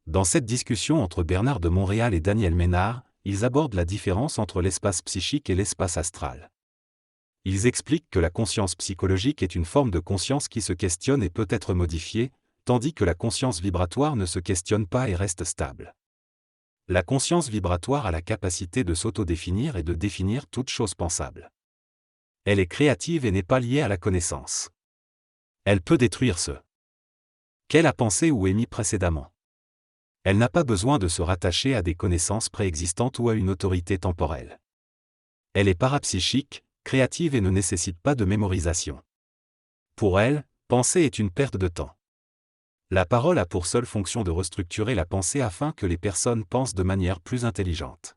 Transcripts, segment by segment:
Dans cette discussion entre Bernard de Montréal et Daniel Ménard, ils abordent la différence entre l'espace psychique et l'espace astral. Ils expliquent que la conscience psychologique est une forme de conscience qui se questionne et peut être modifiée, tandis que la conscience vibratoire ne se questionne pas et reste stable. La conscience vibratoire a la capacité de s'autodéfinir et de définir toute chose pensable. Elle est créative et n'est pas liée à la connaissance. Elle peut détruire ce qu'elle a pensé ou émis précédemment. Elle n'a pas besoin de se rattacher à des connaissances préexistantes ou à une autorité temporelle. Elle est parapsychique, créative et ne nécessite pas de mémorisation. Pour elle, penser est une perte de temps. La parole a pour seule fonction de restructurer la pensée afin que les personnes pensent de manière plus intelligente.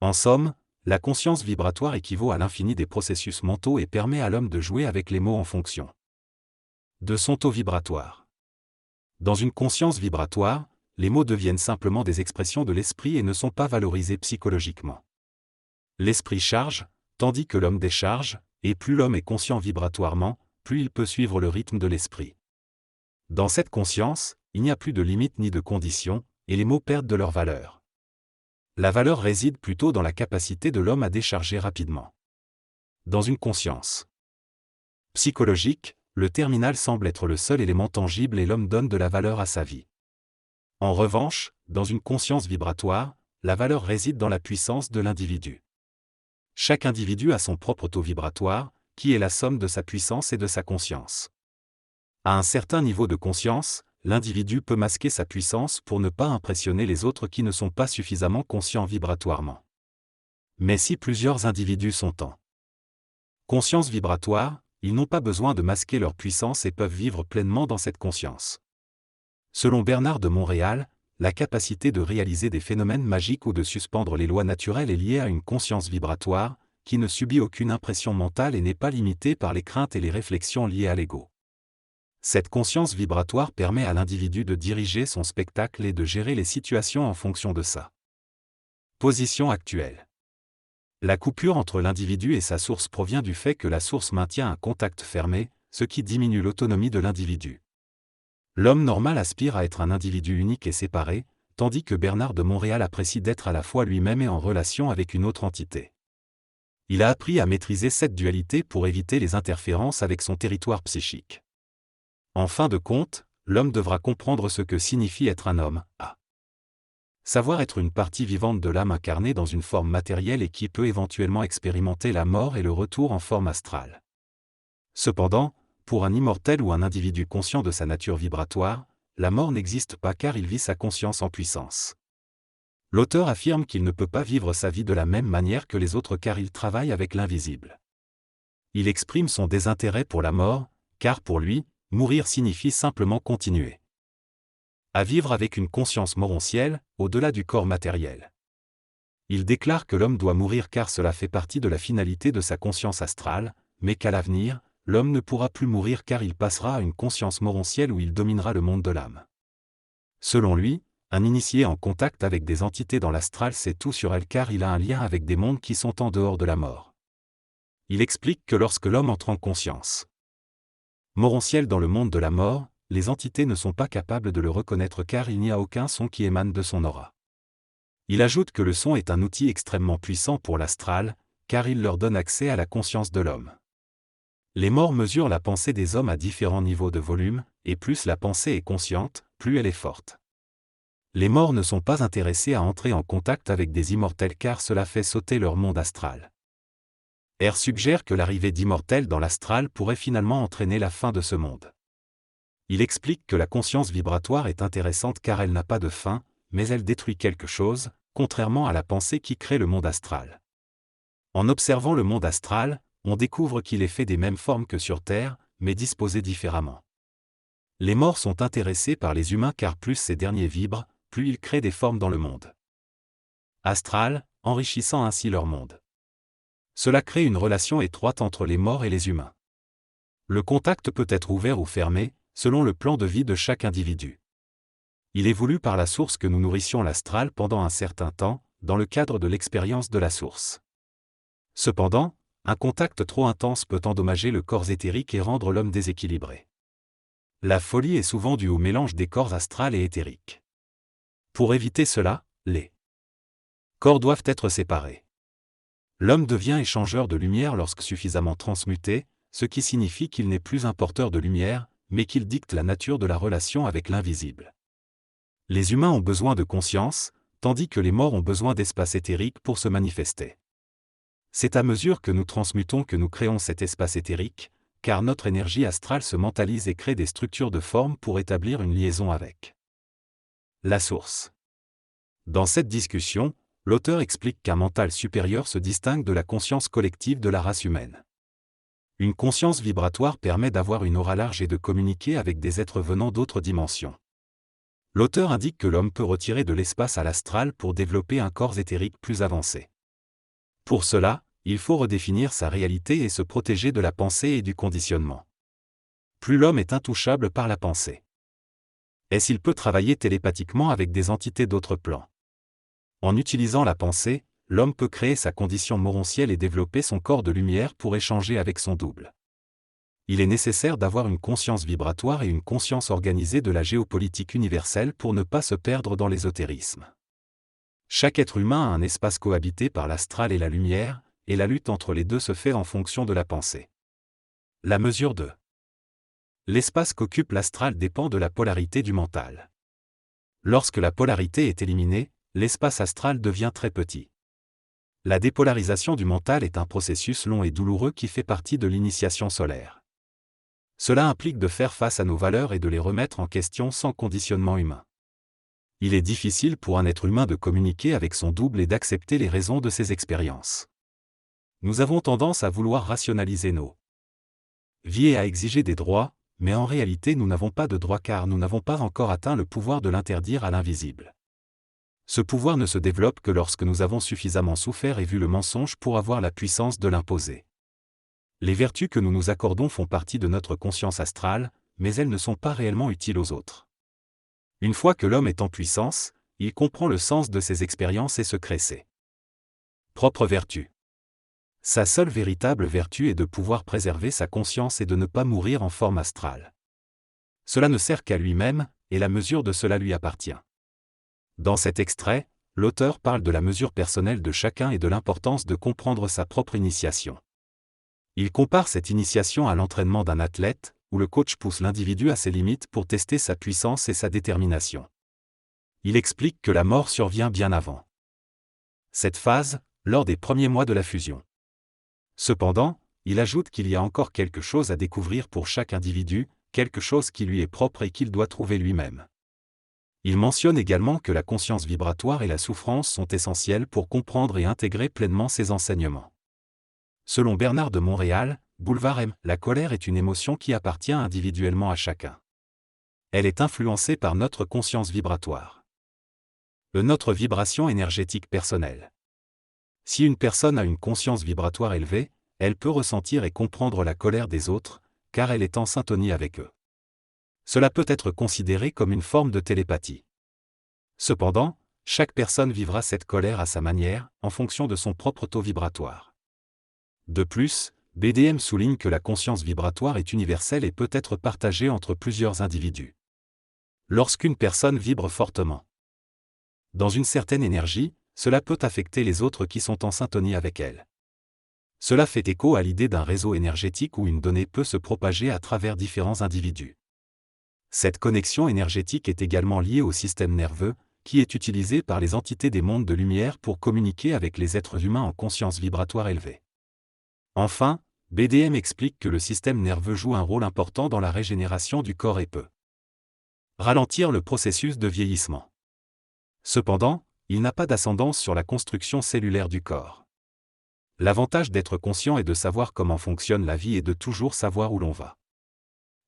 En somme, la conscience vibratoire équivaut à l'infini des processus mentaux et permet à l'homme de jouer avec les mots en fonction de son taux vibratoire. Dans une conscience vibratoire, les mots deviennent simplement des expressions de l'esprit et ne sont pas valorisés psychologiquement. L'esprit charge, tandis que l'homme décharge, et plus l'homme est conscient vibratoirement, plus il peut suivre le rythme de l'esprit. Dans cette conscience, il n'y a plus de limites ni de conditions, et les mots perdent de leur valeur. La valeur réside plutôt dans la capacité de l'homme à décharger rapidement. Dans une conscience psychologique, le terminal semble être le seul élément tangible et l'homme donne de la valeur à sa vie. En revanche, dans une conscience vibratoire, la valeur réside dans la puissance de l'individu. Chaque individu a son propre taux vibratoire, qui est la somme de sa puissance et de sa conscience. À un certain niveau de conscience, l'individu peut masquer sa puissance pour ne pas impressionner les autres qui ne sont pas suffisamment conscients vibratoirement. Mais si plusieurs individus sont en conscience vibratoire, ils n'ont pas besoin de masquer leur puissance et peuvent vivre pleinement dans cette conscience. Selon Bernard de Montréal, la capacité de réaliser des phénomènes magiques ou de suspendre les lois naturelles est liée à une conscience vibratoire, qui ne subit aucune impression mentale et n'est pas limitée par les craintes et les réflexions liées à l'ego. Cette conscience vibratoire permet à l'individu de diriger son spectacle et de gérer les situations en fonction de sa position actuelle. La coupure entre l'individu et sa source provient du fait que la source maintient un contact fermé, ce qui diminue l'autonomie de l'individu. L'homme normal aspire à être un individu unique et séparé, tandis que Bernard de Montréal apprécie d'être à la fois lui-même et en relation avec une autre entité. Il a appris à maîtriser cette dualité pour éviter les interférences avec son territoire psychique. En fin de compte, l'homme devra comprendre ce que signifie être un homme, à savoir être une partie vivante de l'âme incarnée dans une forme matérielle et qui peut éventuellement expérimenter la mort et le retour en forme astrale. Cependant, pour un immortel ou un individu conscient de sa nature vibratoire, la mort n'existe pas car il vit sa conscience en puissance. L'auteur affirme qu'il ne peut pas vivre sa vie de la même manière que les autres car il travaille avec l'invisible. Il exprime son désintérêt pour la mort, car pour lui, mourir signifie simplement continuer à vivre avec une conscience morontielle, au-delà du corps matériel. Il déclare que l'homme doit mourir car cela fait partie de la finalité de sa conscience astrale, mais qu'à l'avenir, l'homme ne pourra plus mourir car il passera à une conscience morontielle où il dominera le monde de l'âme. Selon lui, un initié en contact avec des entités dans l'astral sait tout sur elles car il a un lien avec des mondes qui sont en dehors de la mort. Il explique que lorsque l'homme entre en conscience morontielle dans le monde de la mort, les entités ne sont pas capables de le reconnaître car il n'y a aucun son qui émane de son aura. Il ajoute que le son est un outil extrêmement puissant pour l'astral, car il leur donne accès à la conscience de l'homme. Les morts mesurent la pensée des hommes à différents niveaux de volume, et plus la pensée est consciente, plus elle est forte. Les morts ne sont pas intéressés à entrer en contact avec des immortels car cela fait sauter leur monde astral. R suggère que l'arrivée d'immortels dans l'astral pourrait finalement entraîner la fin de ce monde. Il explique que la conscience vibratoire est intéressante car elle n'a pas de fin, mais elle détruit quelque chose, contrairement à la pensée qui crée le monde astral. En observant le monde astral, on découvre qu'il est fait des mêmes formes que sur Terre, mais disposé différemment. Les morts sont intéressés par les humains car plus ces derniers vibrent, plus ils créent des formes dans le monde astral, enrichissant ainsi leur monde. Cela crée une relation étroite entre les morts et les humains. Le contact peut être ouvert ou fermé, selon le plan de vie de chaque individu. Il est voulu par la source que nous nourrissions l'astral pendant un certain temps, dans le cadre de l'expérience de la source. Cependant, un contact trop intense peut endommager le corps éthérique et rendre l'homme déséquilibré. La folie est souvent due au mélange des corps astral et éthériques. Pour éviter cela, les corps doivent être séparés. L'homme devient échangeur de lumière lorsque suffisamment transmuté, ce qui signifie qu'il n'est plus un porteur de lumière, mais qu'il dicte la nature de la relation avec l'invisible. Les humains ont besoin de conscience, tandis que les morts ont besoin d'espace éthérique pour se manifester. C'est à mesure que nous transmutons que nous créons cet espace éthérique, car notre énergie astrale se mentalise et crée des structures de forme pour établir une liaison avec la source. Dans cette discussion, l'auteur explique qu'un mental supérieur se distingue de la conscience collective de la race humaine. Une conscience vibratoire permet d'avoir une aura large et de communiquer avec des êtres venant d'autres dimensions. L'auteur indique que l'homme peut retirer de l'espace à l'astral pour développer un corps éthérique plus avancé. Pour cela, il faut redéfinir sa réalité et se protéger de la pensée et du conditionnement. Plus l'homme est intouchable par la pensée. Est-ce qu'il peut travailler télépathiquement avec des entités d'autres plans? En utilisant la pensée, l'homme peut créer sa condition morontielle et développer son corps de lumière pour échanger avec son double. Il est nécessaire d'avoir une conscience vibratoire et une conscience organisée de la géopolitique universelle pour ne pas se perdre dans l'ésotérisme. Chaque être humain a un espace cohabité par l'astral et la lumière, et la lutte entre les deux se fait en fonction de la pensée. La mesure de l'espace qu'occupe l'astral dépend de la polarité du mental. Lorsque la polarité est éliminée, l'espace astral devient très petit. La dépolarisation du mental est un processus long et douloureux qui fait partie de l'initiation solaire. Cela implique de faire face à nos valeurs et de les remettre en question sans conditionnement humain. Il est difficile pour un être humain de communiquer avec son double et d'accepter les raisons de ses expériences. Nous avons tendance à vouloir rationaliser nos vies et à exiger des droits, mais en réalité nous n'avons pas de droits car nous n'avons pas encore atteint le pouvoir de l'interdire à l'invisible. Ce pouvoir ne se développe que lorsque nous avons suffisamment souffert et vu le mensonge pour avoir la puissance de l'imposer. Les vertus que nous nous accordons font partie de notre conscience astrale, mais elles ne sont pas réellement utiles aux autres. Une fois que l'homme est en puissance, il comprend le sens de ses expériences et se crée ses propres vertus. Sa seule véritable vertu est de pouvoir préserver sa conscience et de ne pas mourir en forme astrale. Cela ne sert qu'à lui-même, et la mesure de cela lui appartient. Dans cet extrait, l'auteur parle de la mesure personnelle de chacun et de l'importance de comprendre sa propre initiation. Il compare cette initiation à l'entraînement d'un athlète, où le coach pousse l'individu à ses limites pour tester sa puissance et sa détermination. Il explique que la mort survient bien avant cette phase, lors des premiers mois de la fusion. Cependant, il ajoute qu'il y a encore quelque chose à découvrir pour chaque individu, quelque chose qui lui est propre et qu'il doit trouver lui-même. Il mentionne également que la conscience vibratoire et la souffrance sont essentielles pour comprendre et intégrer pleinement ces enseignements. Selon Bernard de Montréal, Boulevard M, la colère est une émotion qui appartient individuellement à chacun. Elle est influencée par notre conscience vibratoire. Notre vibration énergétique personnelle. Si une personne a une conscience vibratoire élevée, elle peut ressentir et comprendre la colère des autres, car elle est en syntonie avec eux. Cela peut être considéré comme une forme de télépathie. Cependant, chaque personne vivra cette colère à sa manière, en fonction de son propre taux vibratoire. De plus, BDM souligne que la conscience vibratoire est universelle et peut être partagée entre plusieurs individus. Lorsqu'une personne vibre fortement dans une certaine énergie, cela peut affecter les autres qui sont en syntonie avec elle. Cela fait écho à l'idée d'un réseau énergétique où une donnée peut se propager à travers différents individus. Cette connexion énergétique est également liée au système nerveux, qui est utilisé par les entités des mondes de lumière pour communiquer avec les êtres humains en conscience vibratoire élevée. Enfin, BDM explique que le système nerveux joue un rôle important dans la régénération du corps et peut ralentir le processus de vieillissement. Cependant, il n'a pas d'ascendance sur la construction cellulaire du corps. L'avantage d'être conscient est de savoir comment fonctionne la vie et de toujours savoir où l'on va.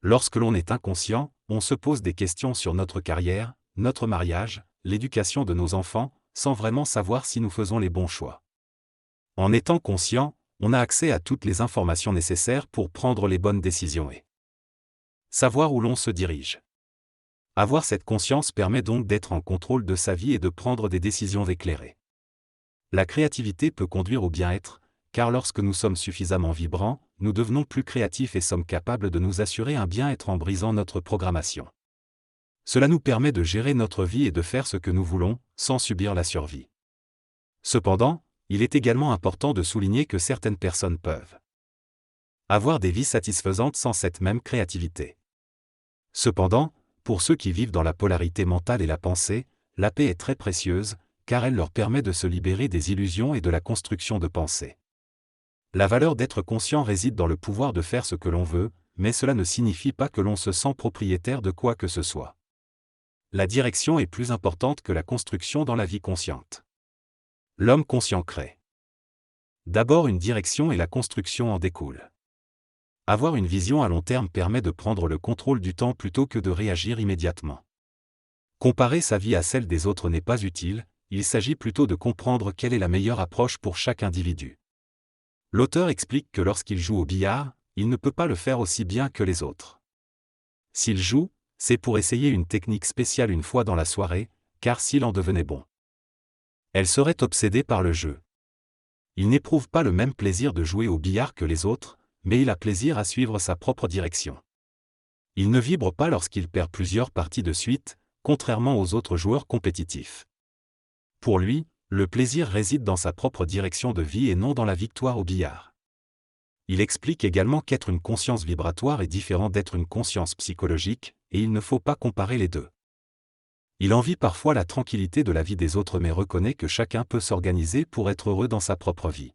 Lorsque l'on est inconscient, on se pose des questions sur notre carrière, notre mariage, l'éducation de nos enfants, sans vraiment savoir si nous faisons les bons choix. En étant conscient, on a accès à toutes les informations nécessaires pour prendre les bonnes décisions et savoir où l'on se dirige. Avoir cette conscience permet donc d'être en contrôle de sa vie et de prendre des décisions éclairées. La créativité peut conduire au bien-être, car lorsque nous sommes suffisamment vibrants, nous devenons plus créatifs et sommes capables de nous assurer un bien-être en brisant notre programmation. Cela nous permet de gérer notre vie et de faire ce que nous voulons, sans subir la survie. Cependant, il est également important de souligner que certaines personnes peuvent avoir des vies satisfaisantes sans cette même créativité. Cependant, pour ceux qui vivent dans la polarité mentale et la pensée, la paix est très précieuse, car elle leur permet de se libérer des illusions et de la construction de pensées. La valeur d'être conscient réside dans le pouvoir de faire ce que l'on veut, mais cela ne signifie pas que l'on se sent propriétaire de quoi que ce soit. La direction est plus importante que la construction dans la vie consciente. L'homme conscient crée. D'abord une direction et la construction en découle. Avoir une vision à long terme permet de prendre le contrôle du temps plutôt que de réagir immédiatement. Comparer sa vie à celle des autres n'est pas utile, il s'agit plutôt de comprendre quelle est la meilleure approche pour chaque individu. L'auteur explique que lorsqu'il joue au billard, il ne peut pas le faire aussi bien que les autres. S'il joue, c'est pour essayer une technique spéciale une fois dans la soirée, car s'il en devenait bon, elle serait obsédée par le jeu. Il n'éprouve pas le même plaisir de jouer au billard que les autres, mais il a plaisir à suivre sa propre direction. Il ne vibre pas lorsqu'il perd plusieurs parties de suite, contrairement aux autres joueurs compétitifs. Pour lui, le plaisir réside dans sa propre direction de vie et non dans la victoire au billard. Il explique également qu'être une conscience vibratoire est différent d'être une conscience psychologique, et il ne faut pas comparer les deux. Il envie parfois la tranquillité de la vie des autres mais reconnaît que chacun peut s'organiser pour être heureux dans sa propre vie.